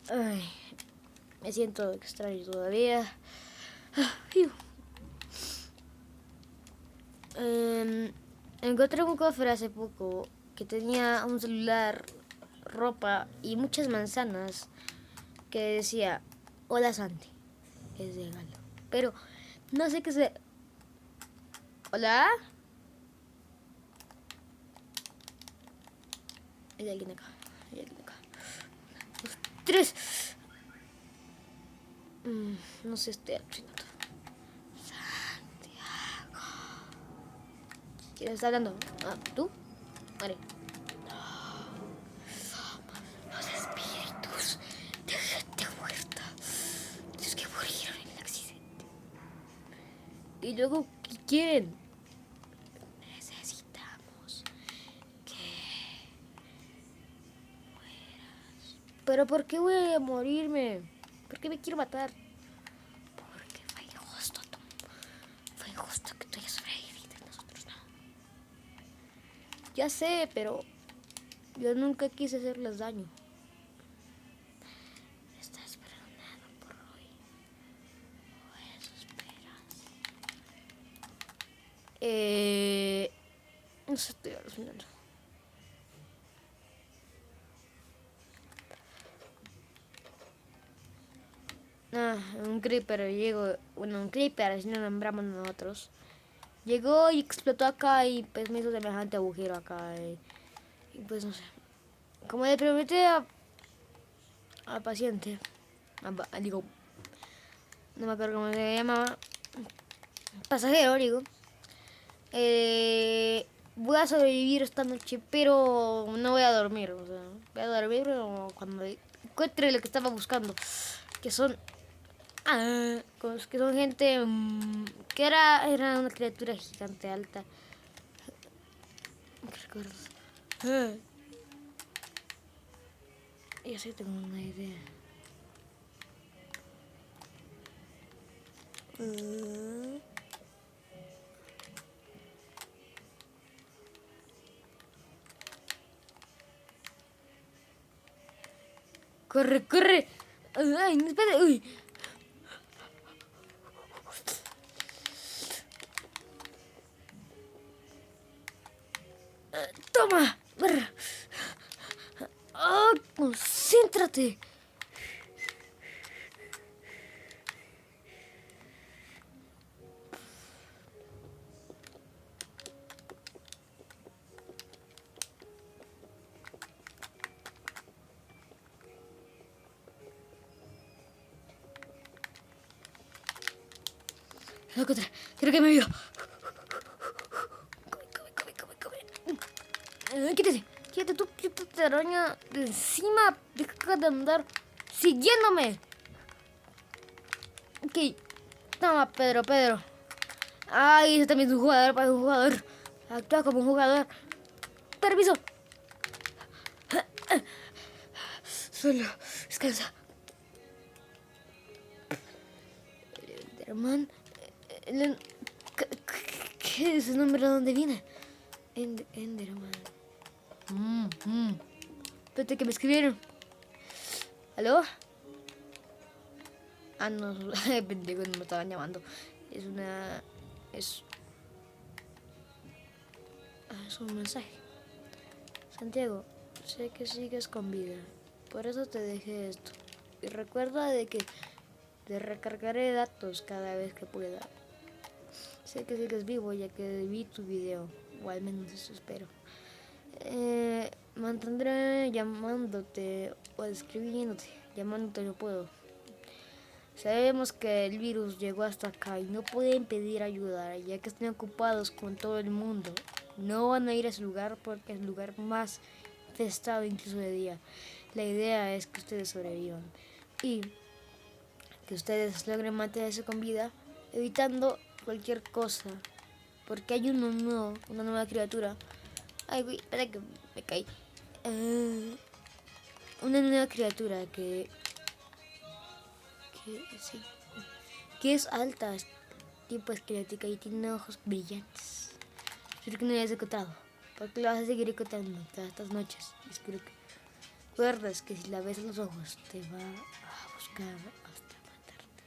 Ay, me siento extraño todavía. Fiu. Encontré un cofre hace poco que tenía un celular, ropa y muchas manzanas que decía, hola Santi, es regalo. Pero no sé qué se... ¿Hola? Hay alguien acá, hay alguien acá. Dos, tres. No sé, estoy alucinando. Santiago. ¿Quién está hablando? Ah, ¿tú? Vale. Los espíritus de gente muerta. Los que murieron en el accidente. Y luego, ¿qué quieren? Necesitamos que mueras. ¿Pero por qué voy a morirme? ¿Por qué me quiero matar? Porque fue injusto. Fue injusto que tú hayas sobrevivido y nosotros no. Ya sé, pero yo nunca quise hacerles daño. ¿Estás perdonado por hoy? ¿O eso esperas? No sé, estoy alucinando. Un creeper llegó, bueno, un creeper, así nos nombramos nosotros. Llegó y explotó acá y pues me hizo semejante agujero acá. Y pues no sé. Como le prometí al paciente, digo, no me acuerdo cómo se llamaba, pasajero, digo. Voy a sobrevivir esta noche, pero no voy a dormir. O sea, voy a dormir pero cuando encuentre lo que estaba buscando, que son que son gente que era una criatura gigante alta. ¿Qué recuerdos? Ya sé, tengo una idea. Corre, corre. Ay, no, espera. Uy. Toma. Concéntrate. Lo encontré. Creo que me vio. Quítate. Quítate tú, quítate araña de encima. Deja de andar siguiéndome. Ok. Toma, Pedro. Ay, ese también es un jugador, para un jugador. Actúa como un jugador. Permiso. Solo descansa. Enderman. ¿Qué es ese nombre? ¿De dónde viene? Enderman. Espérate que me escribieron. ¿Aló? Ah, no, pendejo, no me estaban llamando. Es una... Es... es un mensaje. Santiago, sé que sigues con vida. Por eso te dejé esto. Y recuerda de que te recargaré datos cada vez que pueda. Sé que sigues vivo ya que vi tu video. O al menos eso espero. Mantendré llamándote o escribiéndote. Llamándote no puedo. Sabemos que el virus llegó hasta acá y no pueden pedir ayuda ya que están ocupados con todo el mundo. No van a ir a ese lugar porque es el lugar más infestado incluso de día. La idea es que ustedes sobrevivan y que ustedes logren mantenerse con vida evitando cualquier cosa. Porque hay una nueva criatura. Ay, güey, espera que me caí. Una nueva criatura sí, que es alta, tipo esquelética y tiene ojos brillantes. Espero que no lo hayas encontrado, porque lo vas a seguir encontrando todas estas noches. Espero que recuerdas que si la ves a los ojos te va a buscar hasta matarte.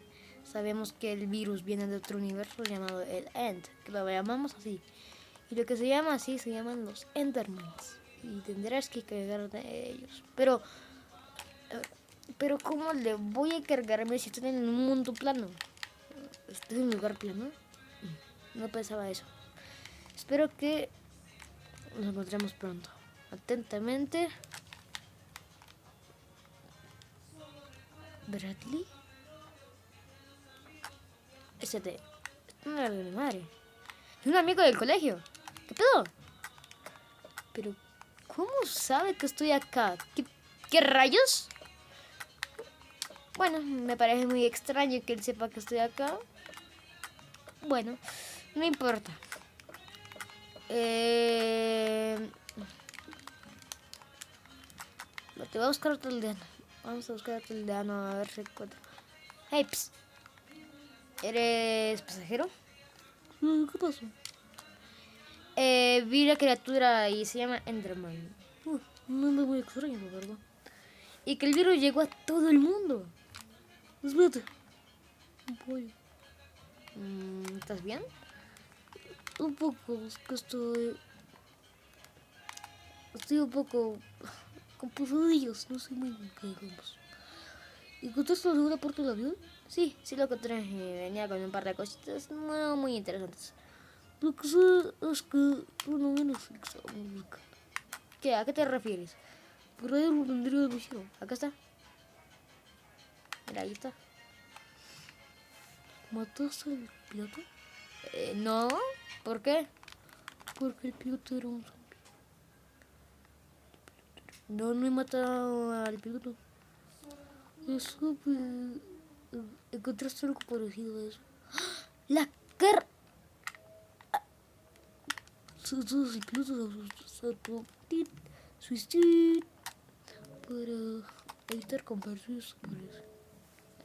Sabemos que el virus viene de otro universo llamado el End, que lo llamamos así. Y lo que se llama así se llaman los Endermans. Y tendrás que cargar de ellos. Pero ¿cómo le voy a cargarme si estoy en un mundo plano? ¿Estoy en un lugar plano? No pensaba eso. Espero que nos encontremos pronto. Atentamente, Bradley. Este no era de mi madre. Es un amigo del colegio. ¿Qué pedo? Pero, ¿cómo sabe que estoy acá? ¿Qué rayos? Bueno, me parece muy extraño que él sepa que estoy acá. Bueno, no importa. Te voy a buscar otro aldeano. Vamos a buscar otro aldeano a ver si encuentro. Hey, psst. ¿Eres pasajero? ¿Qué pasó? Vi la criatura y se llama Enderman. No es muy extraño, la verdad. Y que el virus llegó a todo el mundo. Espérate. Voy. ¿Estás bien? Un poco, es que estoy un poco con pesadillas, no sé muy bien qué digamos. ¿Encontraste la segunda parte del avión? Sí, sí lo encontré. Venía con un par de cositas no muy interesantes. Lo que sé es que tú no vienes examen. ¿Qué? ¿A qué te refieres? Por ahí lo tendría de misión. Acá está. Mira, ahí está. ¿Mataste al piloto? No. ¿Por qué? Porque el piloto era un zombie. No, no he matado al piloto. Eso, pues... ¿Encontraste algo parecido a eso? ¡La cara! Todos los pilotos se suicidio para evitar compartir sobre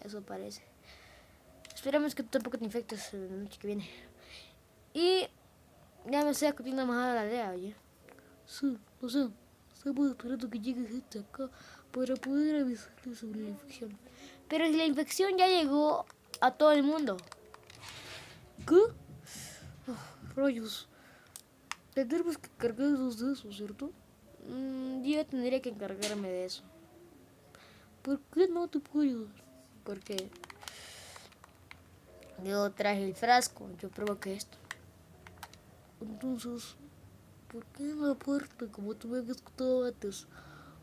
eso parece. Esperamos que tampoco te infectes la noche que viene. Y ya me sea que tiene una majada la aldea, oye. Sí, o sea, estamos esperando que llegue gente acá para poder avisarles sobre la infección. Pero si la infección ya llegó a todo el mundo. ¿Qué? Oh, rayos. Tendremos que cargar dos de esos, ¿cierto? Yo tendría que encargarme de eso. ¿Por qué no te puedo ayudar? Porque yo traje el frasco, yo provoqué esto. Entonces, ¿por qué en la puerta, como tú me habías contado antes?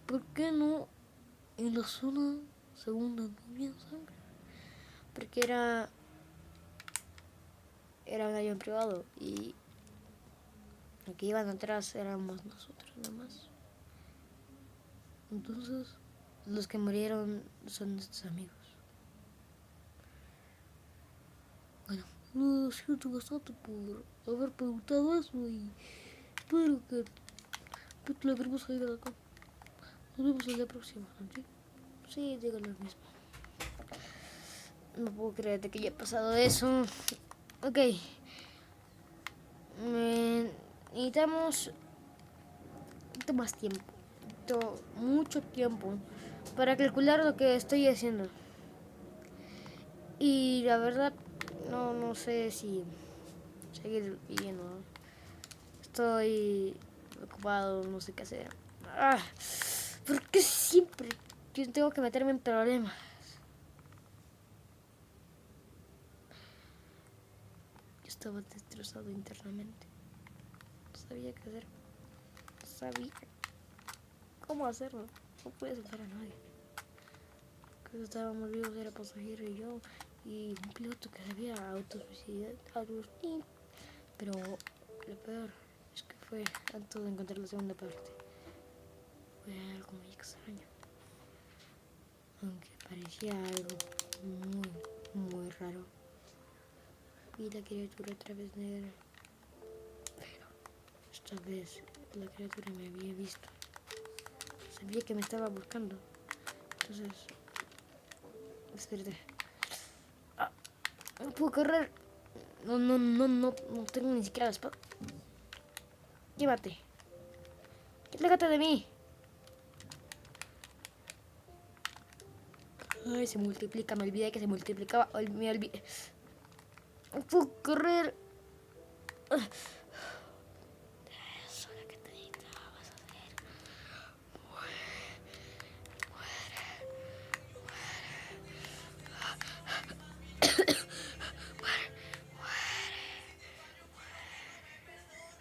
¿Por qué no en la zona segunda no había sangre? Porque era un avión privado y los que iban atrás éramos nosotros nomás. Entonces, los que murieron son nuestros amigos. Bueno, lo siento bastante por haber preguntado eso y espero que te logremos salir de acá. Nos vemos en la próxima, ¿sí? Sí, digo lo mismo. No puedo creer que haya pasado eso. Ok. Necesitamos más tiempo. Mucho tiempo para calcular lo que estoy haciendo. Y la verdad, no sé si seguir viviendo. Estoy ocupado, no sé qué hacer. ¿Por qué siempre yo tengo que meterme en problemas? Yo estaba destrozado internamente. No sabía qué hacer. No sabía cómo hacerlo. No podía salvar a nadie. Que estábamos vivos era pasajero y yo. Y un piloto que se había autosuicidado. Pero lo peor es que fue antes de encontrar la segunda parte. Fue algo muy extraño. Aunque parecía algo muy raro. Vi la criatura otra vez negra. Pero esta vez la criatura me había visto. Sabía que me estaba buscando. Entonces... Espérate. No puedo correr. No tengo ni siquiera la espada. Llévate. Légate de mí. Ay, se multiplica, me olvidé que se multiplicaba. Me olvidé. No puedo correr.